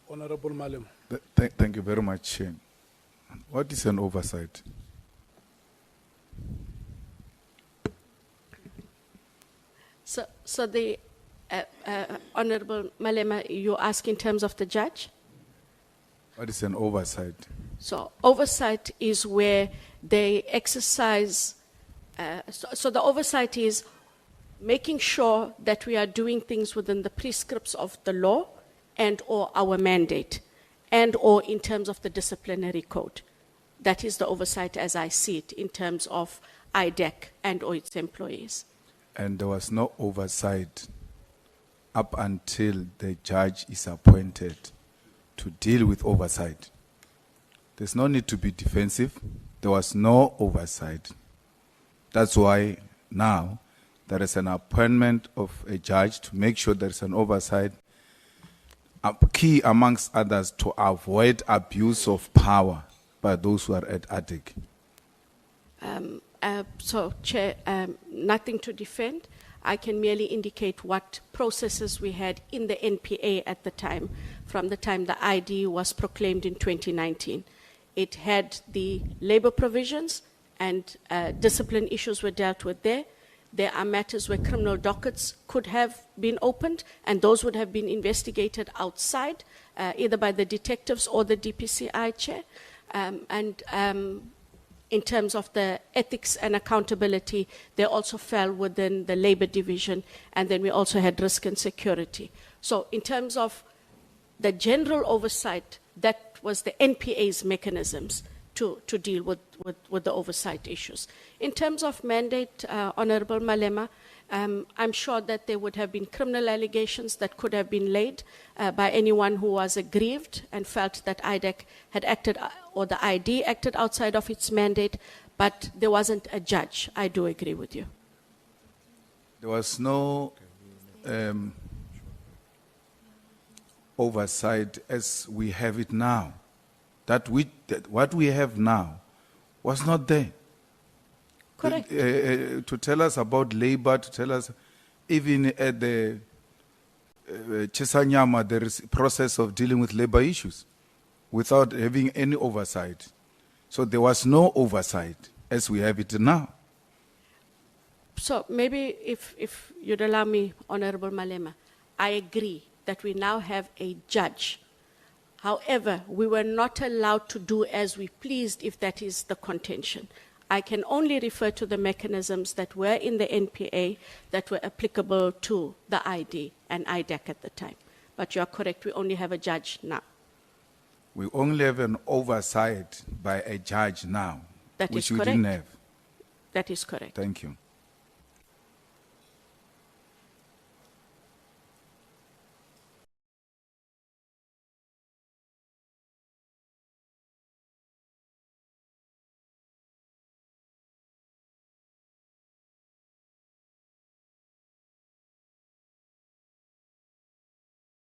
Honorable Malema. Thank you very much, Chair. What is an oversight? So the Honorable Malema, you ask in terms of the judge? What is an oversight? So oversight is where they exercise, so the oversight is making sure that we are doing things within the prescripts of the law and or our mandate and or in terms of the disciplinary code. That is the oversight as I see it in terms of IDAC and or its employees. And there was no oversight up until the judge is appointed to deal with oversight. There's no need to be defensive. There was no oversight. That's why now there is an appointment of a judge to make sure there is an oversight, key amongst others to avoid abuse of power by those who are at ADIC. So, Chair, nothing to defend. I can merely indicate what processes we had in the NPA at the time, from the time the ID was proclaimed in 2019. It had the labor provisions and discipline issues were dealt with there. There are matters where criminal dockets could have been opened, and those would have been investigated outside, either by the detectives or the DPCI chair. In terms of the ethics and accountability, they also fell within the labor division, and then we also had risk and security. So in terms of the general oversight, that was the NPA's mechanisms to deal with the oversight issues. In terms of mandate, Honorable Malema, I'm sure that there would have been criminal allegations that could have been laid by anyone who was aggrieved and felt that IDAC had acted, or the ID acted outside of its mandate, but there wasn't a judge. I do agree with you. There was no oversight as we have it now. What we have now was not there. Correct. To tell us about labor, to tell us even at the Shisanyama, there is a process of dealing with labor issues without having any oversight. So there was no oversight as we have it now. So maybe if you'd allow me, Honorable Malema, I agree that we now have a judge. However, we were not allowed to do as we pleased if that is the contention. I can only refer to the mechanisms that were in the NPA that were applicable to the ID and IDAC at the time. But you are correct, we only have a judge now. We only have an oversight by a judge now, That which is we correct. didn't have. That is correct. Thank you.